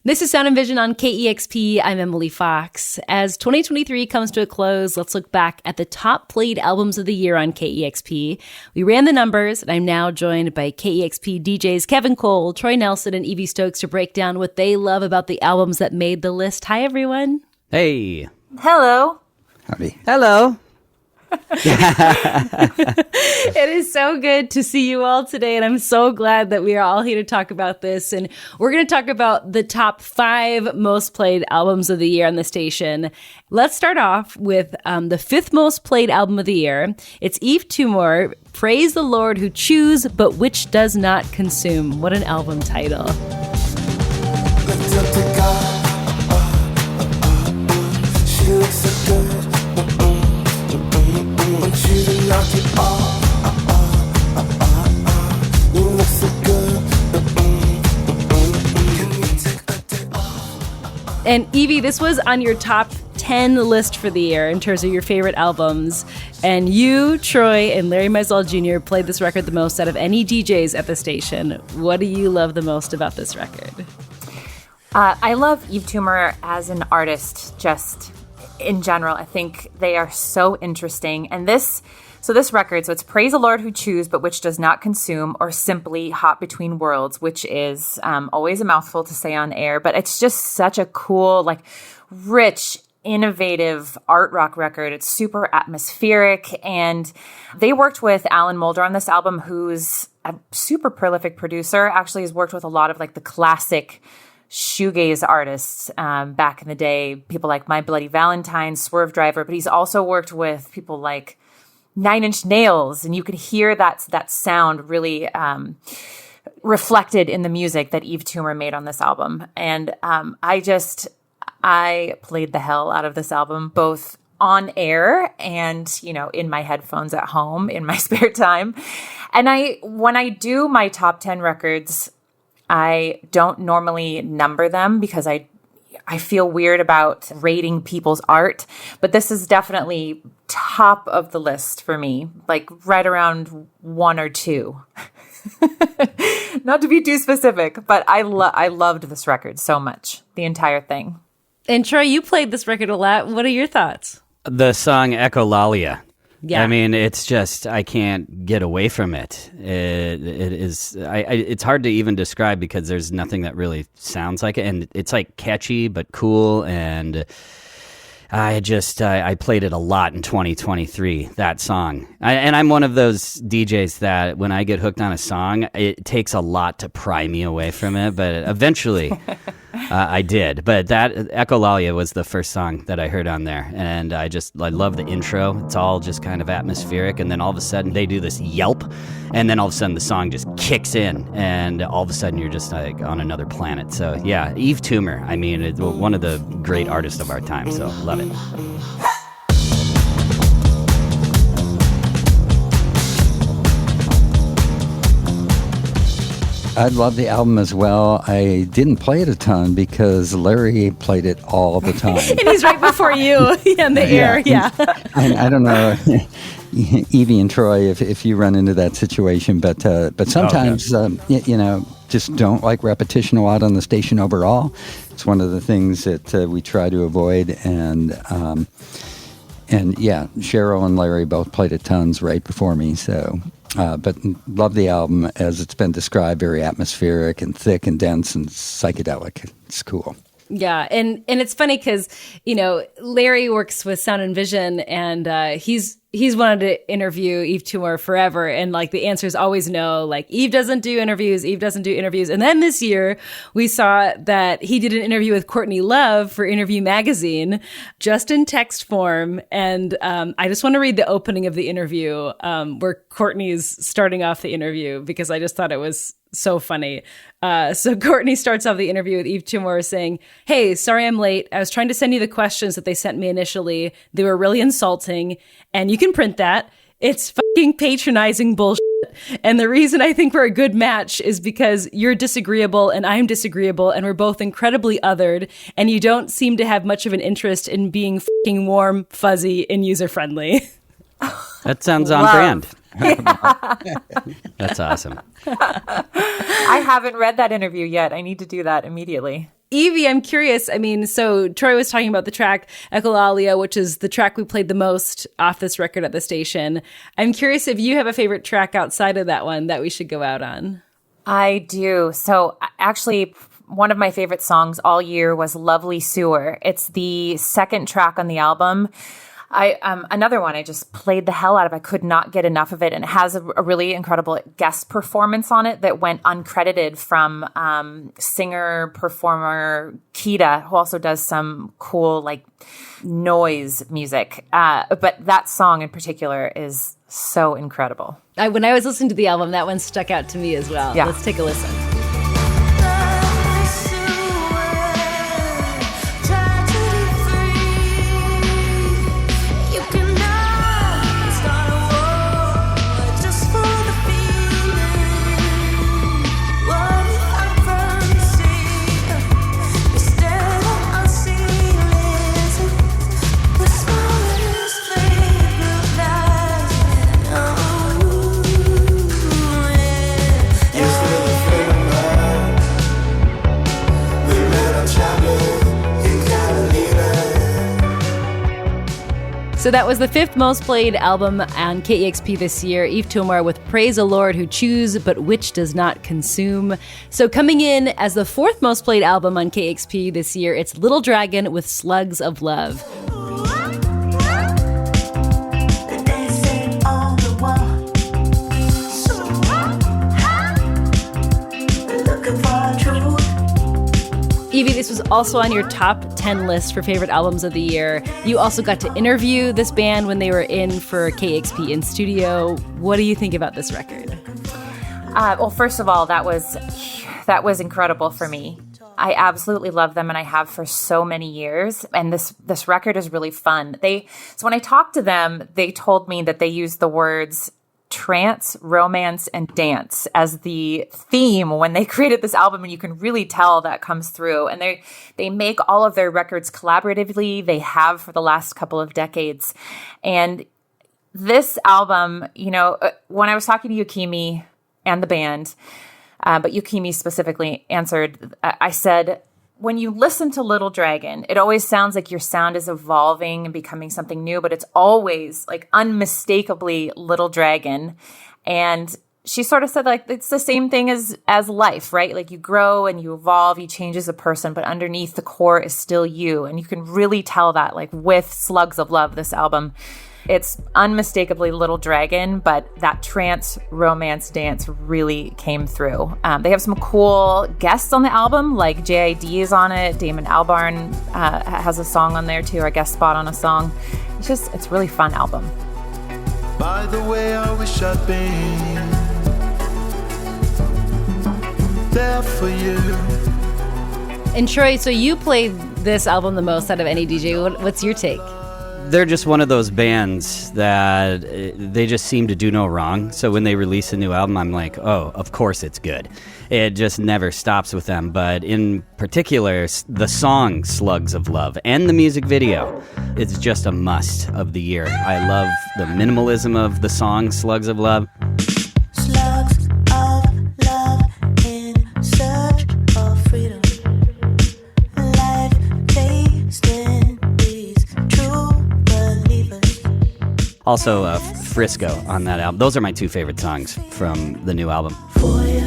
This is Sound and Vision on KEXP. I'm Emily Fox. As 2023 comes to a close, let's look back at the top played albums of the year on KEXP. We ran the numbers, and I'm now joined by KEXP DJs Kevin Cole, Troy Nelson, and Evie Stokes to break down what they love about the albums that made the list. Hi, everyone. Hey. Hello. Howdy. Hello. It is so good to see you all today, and I'm so glad that we are all here to talk about this. And we're going to talk about the top 5 most played albums of the year on the station. Let's start off with the 5th most played album of the year. It's Yves Tumor, Praise the Lord Who Chews But Which Does Not Consume. What an album title. She looks so good. And Evie, this was on your top 10 list for the year in terms of your favorite albums. And you, Troy, and Larry Mizell Jr. played this record the most out of any DJs at the station. What do you love the most about this record? I love Yves Tumor as an artist, just in general. I think they are so interesting. And this record, so it's Praise the Lord Who Chews But Which Does Not Consume, or simply Hot Between Worlds, which is always a mouthful to say on air, but it's just such a cool, like, rich, innovative art rock record. It's super atmospheric, and they worked with Alan Moulder on this album, who's a super prolific producer, actually has worked with a lot of, like, the classic shoegaze artists back in the day, people like My Bloody Valentine, Swerve Driver, but he's also worked with people like 9 Inch Nails, and you could hear that sound really reflected in the music that Yves Tumor made on this album. And I played the hell out of this album, both on air and, in my headphones at home in my spare time. And when I do my top 10 records, I don't normally number them because I feel weird about rating people's art, but this is definitely top of the list for me, like right around 1 or 2. Not to be too specific, but I loved this record so much, the entire thing. And Troy, you played this record a lot. What are your thoughts? The song Echolalia. Yeah. I mean, it's just, I can't get away from it. It is, it's hard to even describe because there's nothing that really sounds like it. And it's like catchy, but cool. And I played it a lot in 2023, that song. And I'm one of those DJs that when I get hooked on a song, it takes a lot to pry me away from it. But eventually I did. But that Echolalia was the first song that I heard on there. And I love the intro. It's all just kind of atmospheric. And then all of a sudden they do this yelp. And then all of a sudden the song just kicks in. And all of a sudden you're just like on another planet. So yeah, Yves Tumor. I mean, it's one of the great artists of our time. So love it. I love the album as well. I didn't play it a ton because Larry played it all the time. And he's right before you in the air, yeah. And I don't know, Evie and Troy, if you run into that situation, but sometimes, just don't like repetition a lot on the station overall. It's one of the things that we try to avoid. And yeah, Cheryl and Larry both played it tons right before me. So, but love the album as it's been described, very atmospheric and thick and dense and psychedelic. It's cool. Yeah, and it's funny because, Larry works with Sound and Vision, and he's wanted to interview Yves Tumor forever, and like the answer is always no. Like Yves doesn't do interviews. And then this year we saw that he did an interview with Courtney Love for Interview Magazine, just in text form. And I just want to read the opening of the interview where Courtney's starting off the interview because I just thought it was so funny. So Courtney starts off the interview with Yves Tumor saying, "Hey, sorry I'm late. I was trying to send you the questions that they sent me initially. They were really insulting. And you can print that. It's fucking patronizing bullshit. And the reason I think we're a good match is because you're disagreeable and I'm disagreeable and we're both incredibly othered. And you don't seem to have much of an interest in being fucking warm, fuzzy, and user-friendly." That sounds on brand. Yeah. That's awesome. I haven't read that interview yet. I need to do that immediately. Evie, I'm curious. I mean, so Troy was talking about the track Echolalia, which is the track we played the most off this record at the station. I'm curious if you have a favorite track outside of that one that we should go out on. I do. So actually, one of my favorite songs all year was Lovely Sewer. It's the second track on the album. Another one I just played the hell out of. I could not get enough of it. And it has a really incredible guest performance on it that went uncredited from singer-performer Kita, who also does some cool like noise music. But that song in particular is so incredible. When I was listening to the album, that one stuck out to me as well. Yeah. Let's take a listen. So that was the 5th most played album on KEXP this year, Yves Tumor with Praise the Lord Who Chews But Which Does Not Consume. So coming in as the 4th most played album on KEXP this year, it's Little Dragon with Slugs of Love. Evie, this was also on your top 10 list for favorite albums of the year. You also got to interview this band when they were in for KEXP in studio. What do you think about this record? Well, first of all, that was incredible for me. I absolutely love them, and I have for so many years. And this record is really fun. So when I talked to them, they told me that they used the words trance, romance, and dance as the theme when they created this album, and you can really tell that comes through. And they make all of their records collaboratively. They have for the last couple of decades. And this album, when I was talking to Yukimi and the band, but Yukimi specifically answered, I said, when you listen to Little Dragon, it always sounds like your sound is evolving and becoming something new, but it's always like unmistakably Little Dragon. And she sort of said, like, it's the same thing as life, right? Like you grow and you evolve, you change as a person, but underneath the core is still you. And you can really tell that, like with Slugs of Love, this album. It's unmistakably Little Dragon, but that trance, romance, dance really came through. They have some cool guests on the album, like JID is on it. Damon Albarn has a song on there too, or a guest spot on a song. It's a really fun album. By the way, I wish I'd been there for you. And Troy, so you played this album the most out of any DJ. What's your take? They're just one of those bands that they just seem to do no wrong. So when they release a new album, I'm like, oh, of course it's good. It just never stops with them. But in particular, the song Slugs of Love and the music video, it's just a must of the year. I love the minimalism of the song Slugs of Love. Slugs of love in search of freedom. Life tasting these true believers. Also, Frisco on that album. Those are my two favorite songs from the new album. For you,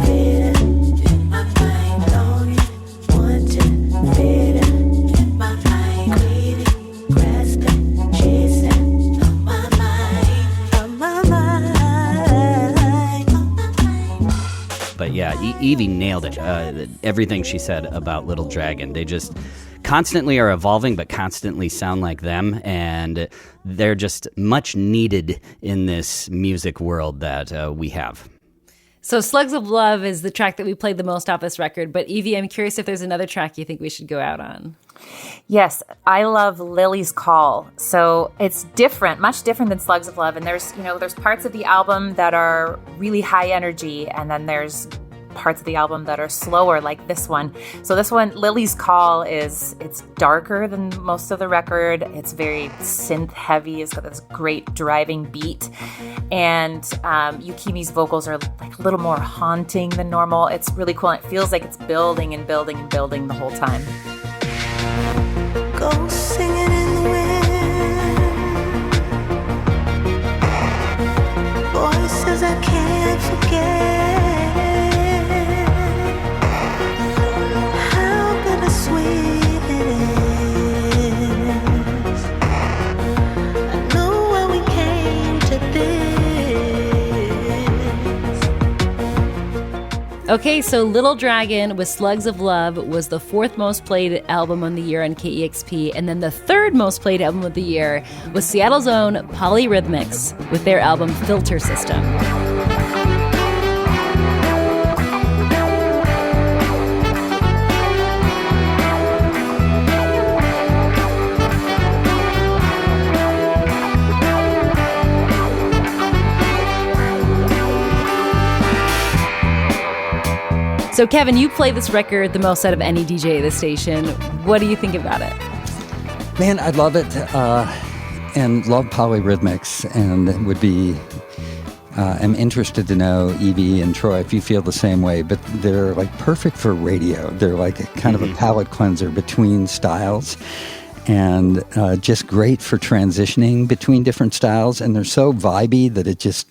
feeling in my mind, longing, wanting, feeling in my mind, greedy, grasping, chasing, on my mind, on my mind, on my mind. But yeah, Evie nailed it. Everything she said about Little Dragon. They just constantly are evolving, but constantly sound like them. And they're just much needed in this music world that we have. So Slugs of Love is the track that we played the most off this record. But Evie, I'm curious if there's another track you think we should go out on. Yes, I love Lily's Call. So it's different, much different than Slugs of Love. And there's parts of the album that are really high energy, and then there's parts of the album that are slower, like this one. So this one, Lily's Call, it's darker than most of the record. It's very synth heavy. It's got this great driving beat. And Yukimi's vocals are like a little more haunting than normal. It's really cool. And it feels like it's building and building and building the whole time. Go singing in the wind. Voices I can't forget. How bittersweet it is. I know when we came to this. Okay, so Little Dragon with Slugs of Love was the 4th most played album on the year on KEXP, and then the 3rd most played album of the year was Seattle's own Polyrhythmics with their album Filter System. So, Kevin, you play this record the most out of any DJ at the station. What do you think about it? Man, I love it and love Polyrhythmics, and would be am interested to know, Evie and Troy, if you feel the same way. But they're like perfect for radio. They're like a kind of a palate cleanser between styles, and just great for transitioning between different styles. And they're so vibey that it just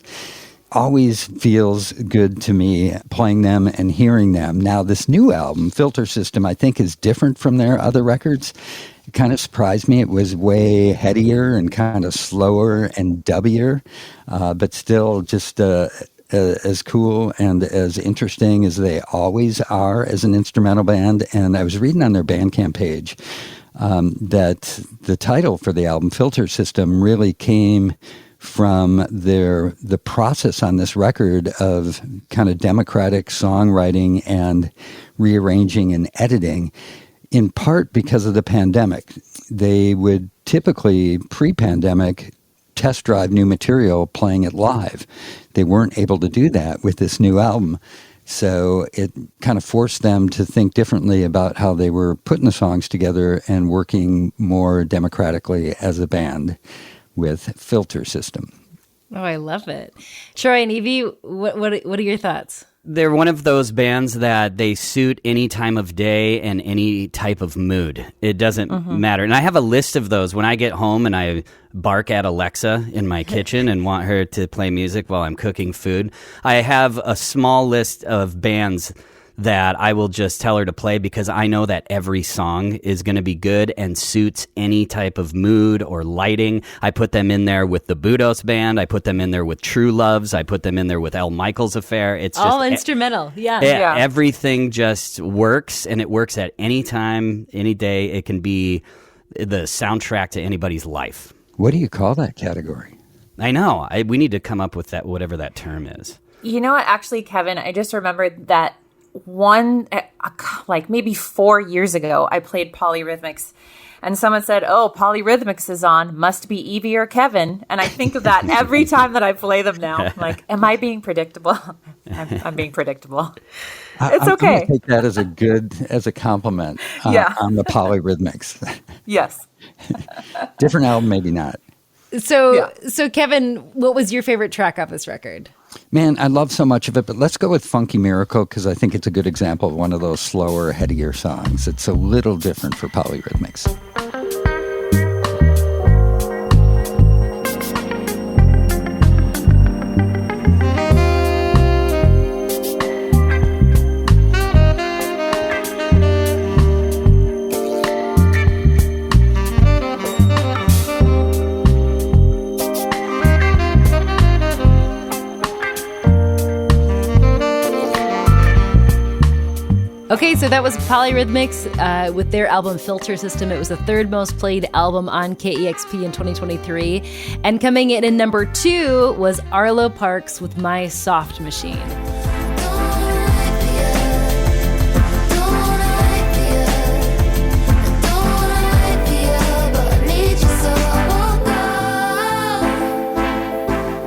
always feels good to me playing them and hearing them. Now, this new album, Filter System, I think is different from their other records. It kind of surprised me. It was way headier and kind of slower and dubbier, but still just as cool and as interesting as they always are as an instrumental band. And I was reading on their Bandcamp page that the title for the album, Filter System, really came from the process on this record of kind of democratic songwriting and rearranging and editing, in part because of the pandemic. They would typically, pre-pandemic, test drive new material playing it live. They weren't able to do that with this new album. So it kind of forced them to think differently about how they were putting the songs together and working more democratically as a band with Filter System. Oh, I love it. Troy and Evie, what are your thoughts? They're one of those bands that they suit any time of day and any type of mood. It doesn't matter. And I have a list of those when I get home and I bark at Alexa in my kitchen and want her to play music while I'm cooking food. I have a small list of bands that I will just tell her to play because I know that every song is going to be good and suits any type of mood or lighting. I put them in there with the Budos Band. I put them in there with True Loves. I put them in there with El Michaels Affair. It's all just instrumental. Yeah. Everything just works, and it works at any time, any day. It can be the soundtrack to anybody's life. What do you call that category? I know. We need to come up with that, whatever that term is. You know what? Actually, Kevin, I just remembered that like maybe 4 years ago, I played Polyrhythmics, and someone said, "Oh, Polyrhythmics is on. Must be Evie or Kevin." And I think of that every time that I play them now. I'm like, am I being predictable? I'm being predictable. It's okay. I'm take that as a compliment on the Polyrhythmics. Yes. Different album, maybe not. So Kevin, what was your favorite track off this record? Man, I love so much of it, but let's go with Funky Miracle because I think it's a good example of one of those slower, headier songs. It's a little different for Polyrhythmics. Okay, so that was Polyrhythmics with their album Filter System. It was the 3rd most played album on KEXP in 2023. And coming in at number 2 was Arlo Parks with My Soft Machine.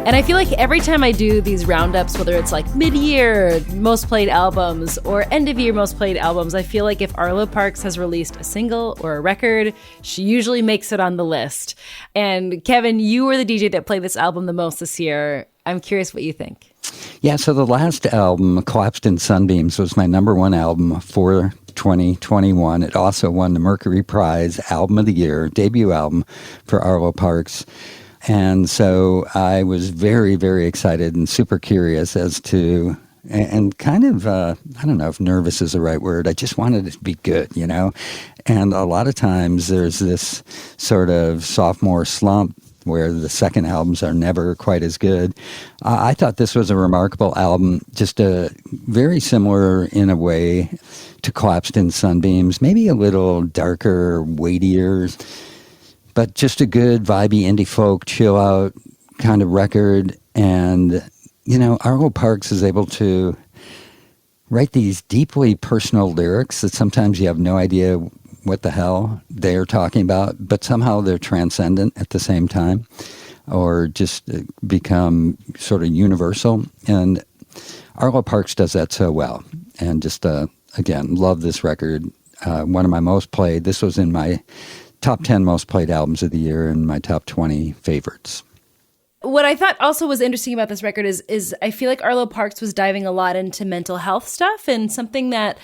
And I feel like every time I do these roundups, whether it's like mid-year most played albums or end of year most played albums, I feel like if Arlo Parks has released a single or a record, she usually makes it on the list. And Kevin, you were the DJ that played this album the most this year. I'm curious what you think. Yeah, so the last album, Collapsed in Sunbeams, was my number one album for 2021. It also won the Mercury Prize Album of the Year, debut album for Arlo Parks. And so I was very, very excited and super curious as to, and kind of, I don't know if nervous is the right word. I just wanted it to be good, you know? And a lot of times there's this sort of sophomore slump where the second albums are never quite as good. I thought this was a remarkable album, just very similar in a way to Collapsed in Sunbeams, maybe a little darker, weightier, but just a good, vibey, indie folk, chill out kind of record. And, you know, Arlo Parks is able to write these deeply personal lyrics that sometimes you have no idea what the hell they're talking about, but somehow they're transcendent at the same time, or just become sort of universal. And Arlo Parks does that so well. And just, again, love this record. One of my most played. This was in my top 10 most played albums of the year and my top 20 favorites. What I thought also was interesting about this record is I feel like Arlo Parks was diving a lot into mental health stuff, and something that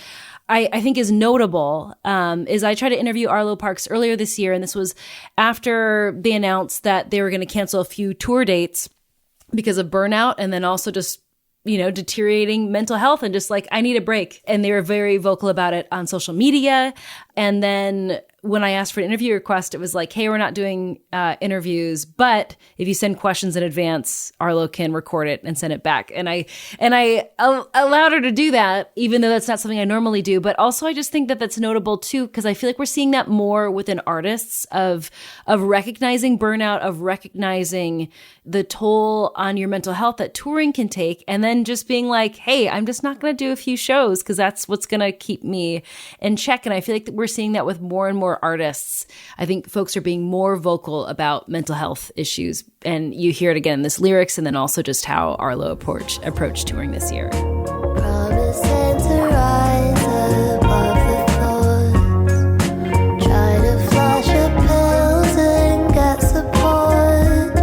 I think is notable is I tried to interview Arlo Parks earlier this year, and this was after they announced that they were going to cancel a few tour dates because of burnout, and then also just, you know, deteriorating mental health, and just like, I need a break. And they were very vocal about it on social media. And then when I asked for an interview request, it was like, hey, we're not doing interviews, but if you send questions in advance, Arlo can record it and send it back. And I allowed her to do that, even though that's not something I normally do. But also, I just think that that's notable too, because I feel like we're seeing that more within artists of recognizing burnout, of recognizing the toll on your mental health that touring can take, and then just being like, hey, I'm just not going to do a few shows because that's what's going to keep me in check. And I feel like we're seeing that with more and more artists. I think folks are being more vocal about mental health issues, and you hear it again in this lyrics, and then also just how Arlo approached touring this year. Promising to rise above the thoughts. Try to flush your pills and get support.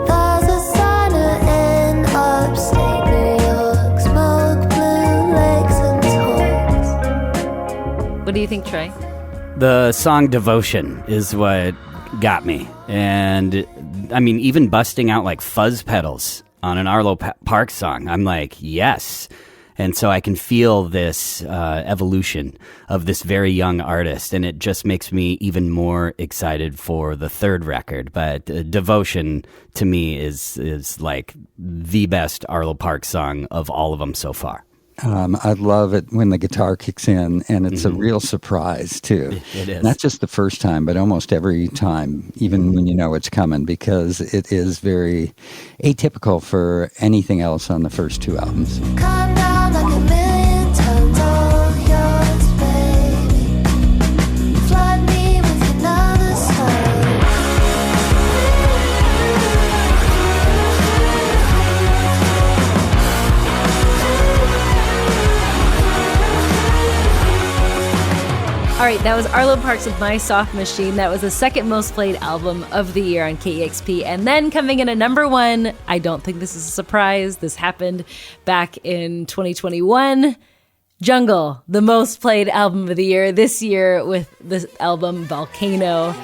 There's a sauna in upstate New York. Smoke blue lakes and talks. What do you think, Trey? The song Devotion is what got me. And I mean, even busting out like fuzz pedals on an Arlo Parks song, I'm like, yes. And so I can feel this evolution of this very young artist, and it just makes me even more excited for the third record. But Devotion to me is like the best Arlo Parks song of all of them so far. I love it when the guitar kicks in, and it's a real surprise, too. It is. Not just the first time, but almost every time, even when you know it's coming, because it is very atypical for anything else on the first two albums. Calm down like a million times all yours, baby. Flood me with another song. All right, that was Arlo Parks with My Soft Machine. That was the second most played album of the year on KEXP. And then coming in at number one, I don't think this is a surprise. This happened back in 2021. Jungle, the most played album of the year this year with the album Volcano.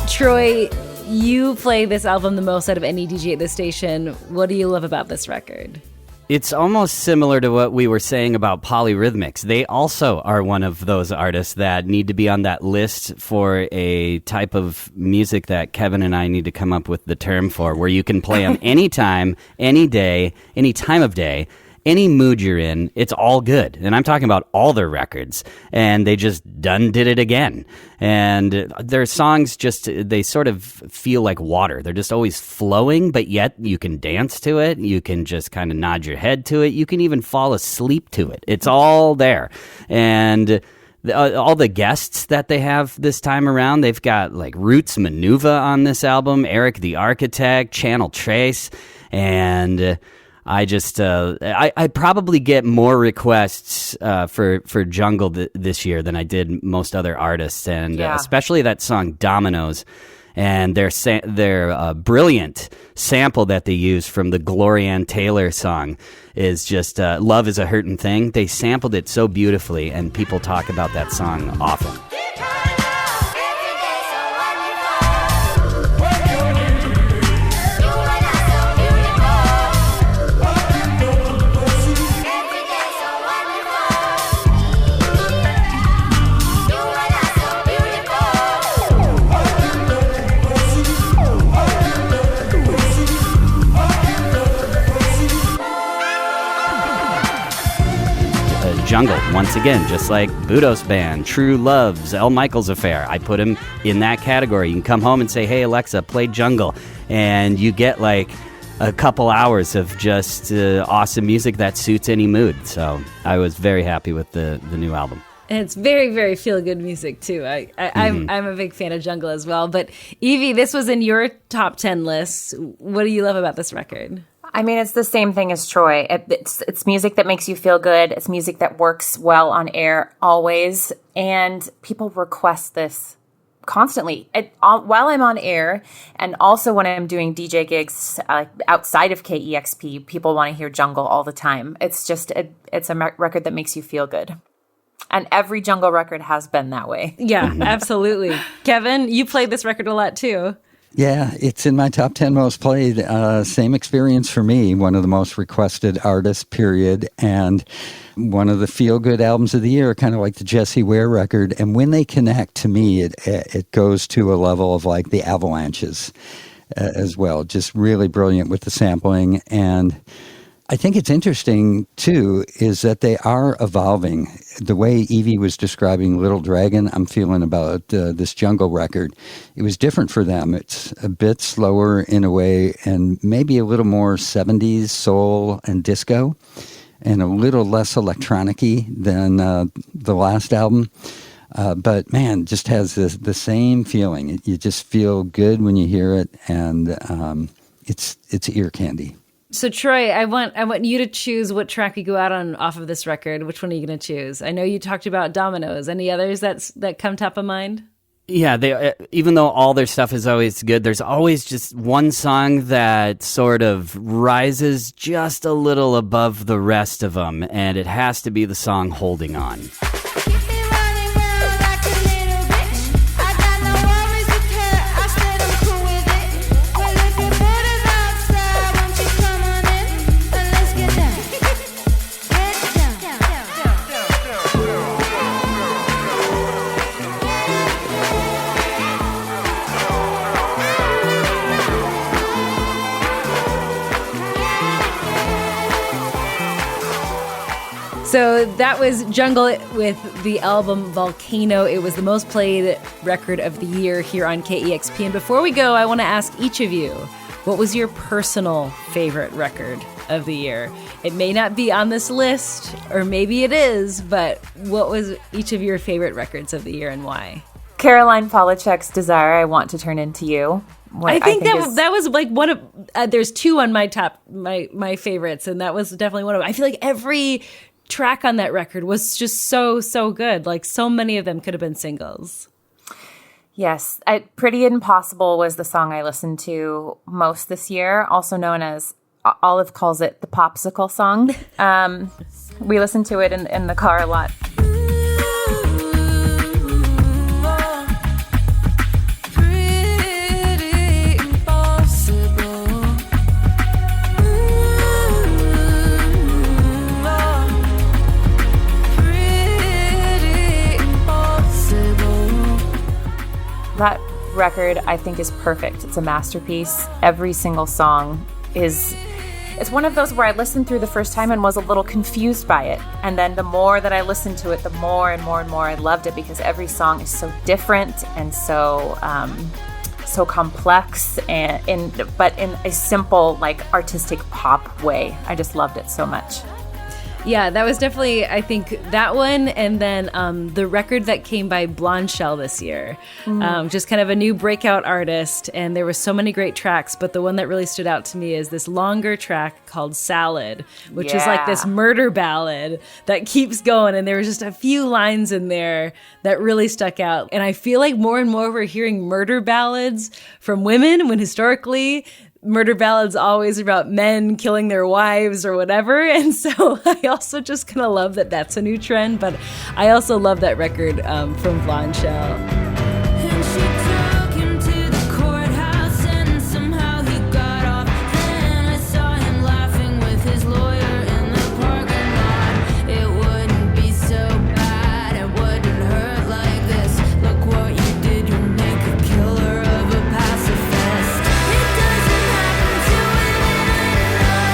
Troy, you play this album the most out of any DJ at this station. What do you love about this record? It's almost similar to what we were saying about Polyrhythmics. They also are one of those artists that need to be on that list for a type of music that Kevin and I need to come up with the term for, where you can play them anytime, any day, any time of day, any mood you're in, it's all good. And I'm talking about all their records. And they just did it again. And their songs they sort of feel like water. They're just always flowing, but yet you can dance to it. You can just kind of nod your head to it. You can even fall asleep to it. It's all there. And all the guests that they have this time around, they've got like Roots Manuva on this album, Eric the Architect, Channel Trace, and I probably get more requests for Jungle this year than I did most other artists, and especially that song Dominoes. And their brilliant sample that they use from the Gloria Ann Taylor song is just Love is a Hurtin' Thing. They sampled it so beautifully, and people talk about that song often. Jungle, once again, just like Budos Band, True Loves, El Michaels Affair. I put him in that category. You can come home and say, hey, Alexa, play Jungle. And you get like a couple hours of just awesome music that suits any mood. So I was very happy with the new album. And it's very, very feel-good music, too. I'm a big fan of Jungle as well. But Evie, this was in your top 10 list. What do you love about this record? I mean, it's the same thing as Troy. It's music that makes you feel good. It's music that works well on air always. And people request this constantly while I'm on air. And also when I'm doing DJ gigs outside of KEXP, people want to hear Jungle all the time. It's just, it's a record that makes you feel good. And every Jungle record has been that way. Yeah, absolutely. Kevin, you played this record a lot too. Yeah, it's in my top 10 most played. Same experience for me, one of the most requested artists, period. And one of the feel-good albums of the year, kind of like the Jessie Ware record. And when they connect, to me, it goes to a level of like the Avalanches as well. Just really brilliant with the sampling. And I think it's interesting, too, is that they are evolving. The way Evie was describing Little Dragon, I'm feeling about this Jungle record. It was different for them. It's a bit slower in a way and maybe a little more 70s soul and disco and a little less electronic-y than the last album. But, man, just has the same feeling. You just feel good when you hear it, and it's ear candy. So Troy, I want you to choose what track we go out on off of this record. Which one are you going to choose? I know you talked about Dominoes. Any others that come top of mind? Yeah, they even though all their stuff is always good, there's always just one song that sort of rises just a little above the rest of them, and it has to be the song Holding On. So that was Jungle with the album Volcano. It was the most played record of the year here on KEXP. And before we go, I want to ask each of you, what was your personal favorite record of the year? It may not be on this list, or maybe it is, but what was each of your favorite records of the year and why? Caroline Polachek's Desire, I Want to Turn Into You. I think that was like one of there's two on my top my favorites, and that was definitely one of them. I feel like every track on that record was just so good. Like so many of them could have been singles. Yes. Pretty Impossible was the song I listened to most this year, also known as, Olive calls it the popsicle song. We listened to it in the car a lot. That record, I think, is perfect. It's a masterpiece. Every single song is it's one of those where I listened through the first time and was a little confused by it. And then the more that I listened to it, the more and more and more I loved it, because every song is so different and so complex, but in a simple, like, artistic pop way. I just loved it so much. Yeah, that was definitely, I think, that one. And then the record that came by Blonde Shell this year. Just kind of a new breakout artist. And there were so many great tracks. But the one that really stood out to me is this longer track called Salad, which is like this murder ballad that keeps going. And there was just a few lines in there that really stuck out. And I feel like more and more we're hearing murder ballads from women, when historically murder ballads always about men killing their wives or whatever. And so I also just kind of love that that's a new trend. But I also love that record from Blonde Shell. And she took him to the courthouse, and somehow he got off. Then I saw him laughing with his lawyer in the parking lot. It wouldn't be so bad, it wouldn't hurt like this. Look what you did, you make a killer of a pacifist. It doesn't happen to women I know.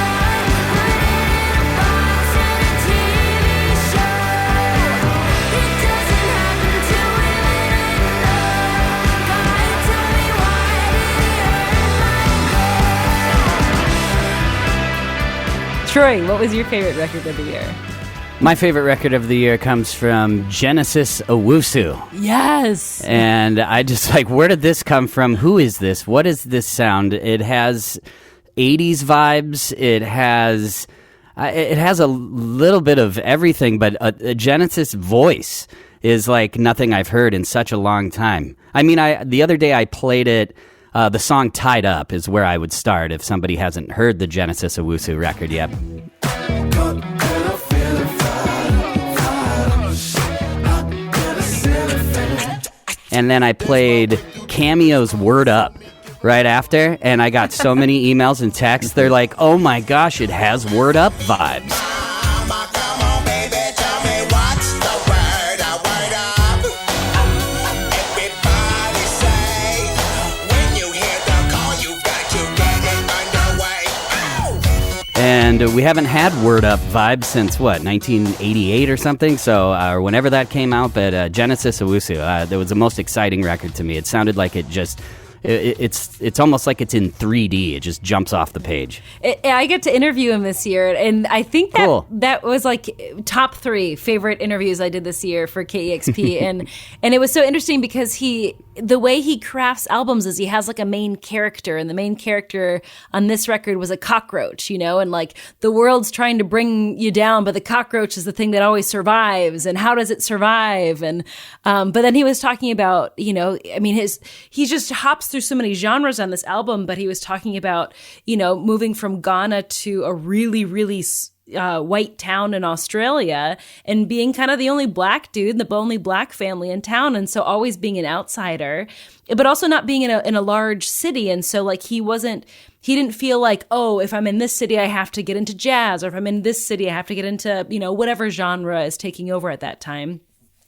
Put it in a box and a TV show. It doesn't happen to women I know. God, tell me, why did he hurt my girl? Troy, what was your favorite record of the year? My favorite record of the year comes from Genesis Owusu. Yes. And I just like, where did this come from? Who is this? What is this sound? It has 80s vibes. It has a little bit of everything, but a Genesis voice is like nothing I've heard in such a long time. I mean, the other day I played it. The song Tied Up is where I would start if somebody hasn't heard the Genesis Owusu record yet. And then I played Cameo's Word Up right after, and I got so many emails and texts. They're like, oh my gosh, it has Word Up vibes. Come on, baby, tell me what's the word up. Everybody say, when you hear the call, you've got to get it underway. And we haven't had Word Up vibes since, 1988 or something? So, or whenever that came out. But Genesis Owusu, that was the most exciting record to me. It sounded like it just... It's almost like it's in 3D. It just jumps off the page. I get to interview him this year, and I think that Cool. that was like top 3 favorite interviews I did this year for KEXP, and it was so interesting because the way he crafts albums is he has like a main character, and the main character on this record was a cockroach, and like the world's trying to bring you down, but the cockroach is the thing that always survives, and how does it survive? And but then he was talking about, he just hops through so many genres on this album, but he was talking about, moving from Ghana to a really, really white town in Australia and being kind of the only black dude, the only black family in town. And so always being an outsider, but also not being in a large city. And so like he didn't feel like, oh, if I'm in this city, I have to get into jazz, or if I'm in this city, I have to get into, whatever genre is taking over at that time.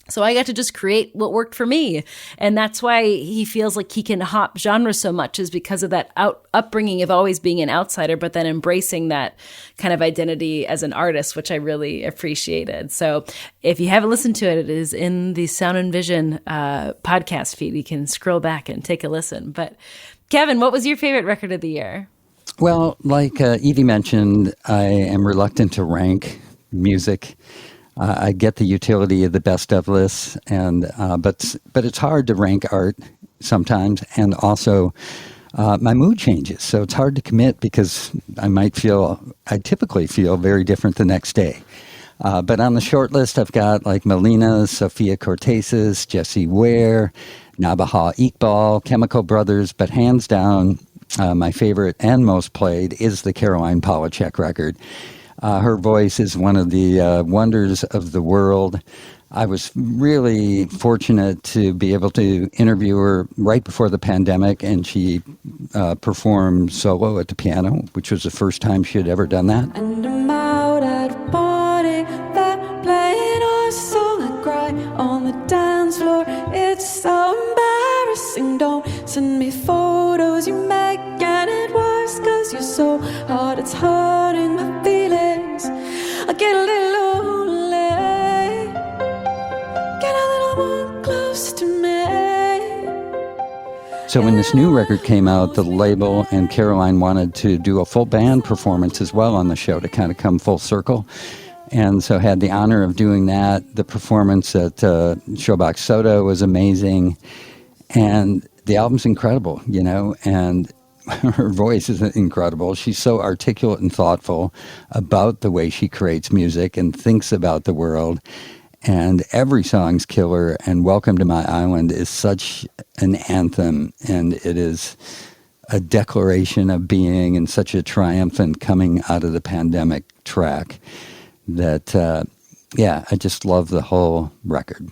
So I got to just create what worked for me. And that's why he feels like he can hop genres so much, is because of that upbringing of always being an outsider, but then embracing that kind of identity as an artist, which I really appreciated. So if you haven't listened to it, it is in the Sound and Vision podcast feed. You can scroll back and take a listen. But Kevin, what was your favorite record of the year? Well, like Evie mentioned, I am reluctant to rank music. I get the utility of the best of lists, and but it's hard to rank art sometimes, and also my mood changes, so it's hard to commit because I typically feel very different the next day. But on the short list, I've got like Melina, Sophia Cortez's, Jessie Ware, Nabaha Iqbal, Chemical Brothers, but hands down, my favorite and most played is the Caroline Polachek record. Her voice is one of the wonders of the world. I was really fortunate to be able to interview her right before the pandemic, and she performed solo at the piano, which was the first time she had ever done that. And I'm out at a party, they're playing our song. I cry on the dance floor. It's so embarrassing. Don't send me photos you make, and it worse 'cause you're so hard. It's hurting. So when this new record came out, the label and Caroline wanted to do a full band performance as well on the show to kind of come full circle. And so had the honor of doing that. The performance at Showbox Soda was amazing. And the album's incredible, you know, and her voice is incredible. She's so articulate and thoughtful about the way she creates music and thinks about the world. And every song's killer, and Welcome to My Island is such an anthem, and it is a declaration of being and such a triumphant coming out of the pandemic track that, I just love the whole record.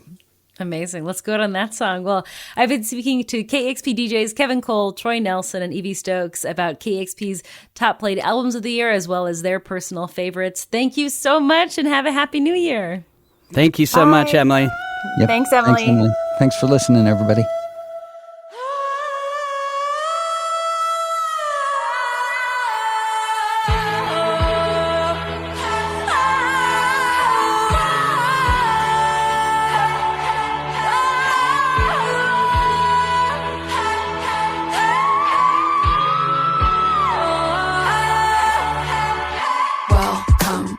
Amazing. Let's go out on that song. Well, I've been speaking to KEXP DJs Kevin Cole, Troy Nelson, and Evie Stokes about KEXP's top played albums of the year, as well as their personal favorites. Thank you so much, and have a happy new year. Thank you so much, Emily. Yep. Thanks, Emily. Thanks for listening, everybody. Welcome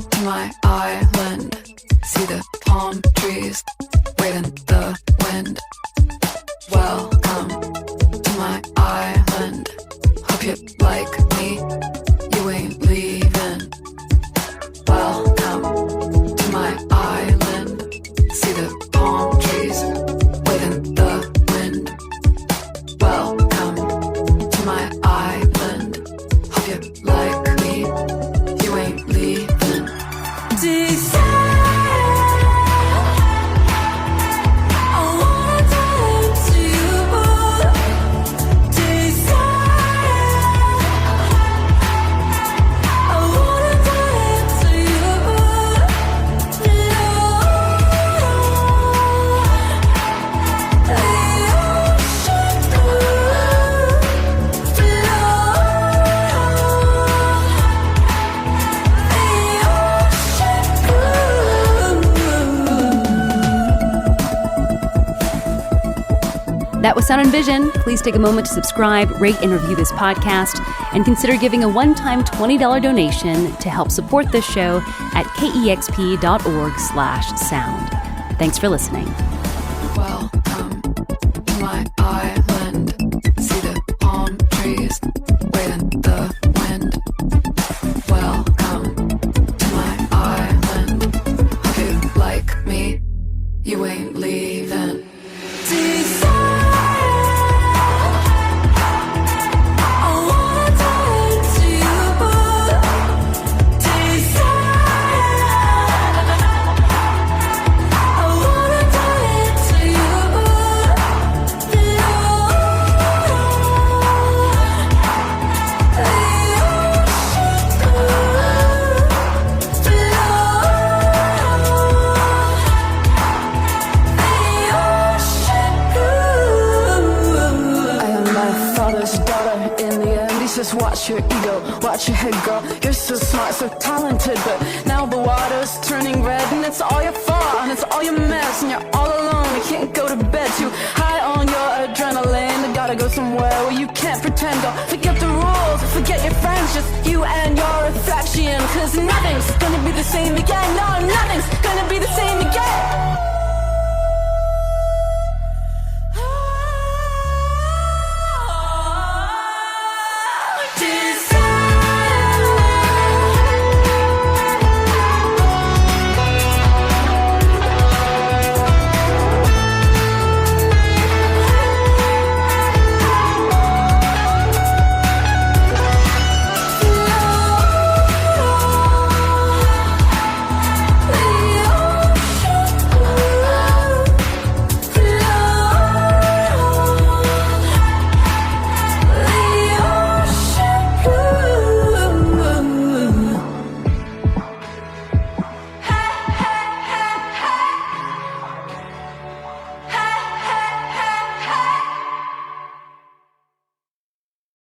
to my island. See the palm trees wave in the wind. Welcome to my island. Hope you like me, you ain't leaving. Welcome to my island. See the palm trees wave in the wind. Welcome to my island. Hope you like me, you ain't leaving. That was Sound and Vision. Please take a moment to subscribe, rate, and review this podcast, and consider giving a one-time $20 donation to help support this show at kexp.org/sound. Thanks for listening. Welcome to my island. See the palm trees wave in the wind. Welcome to my island. Hope you like me, you ain't leaving. Just watch your ego, watch your head, girl. You're so smart, so talented, but now the water's turning red, and it's all your fault, and it's all your mess, and you're all alone. You can't go to bed, too high on your adrenaline. You gotta go somewhere where you can't pretend. Don't forget the rules, forget your friends, just you and your reflection. 'Cause nothing's gonna be the same again. No, nothing's gonna be the same again.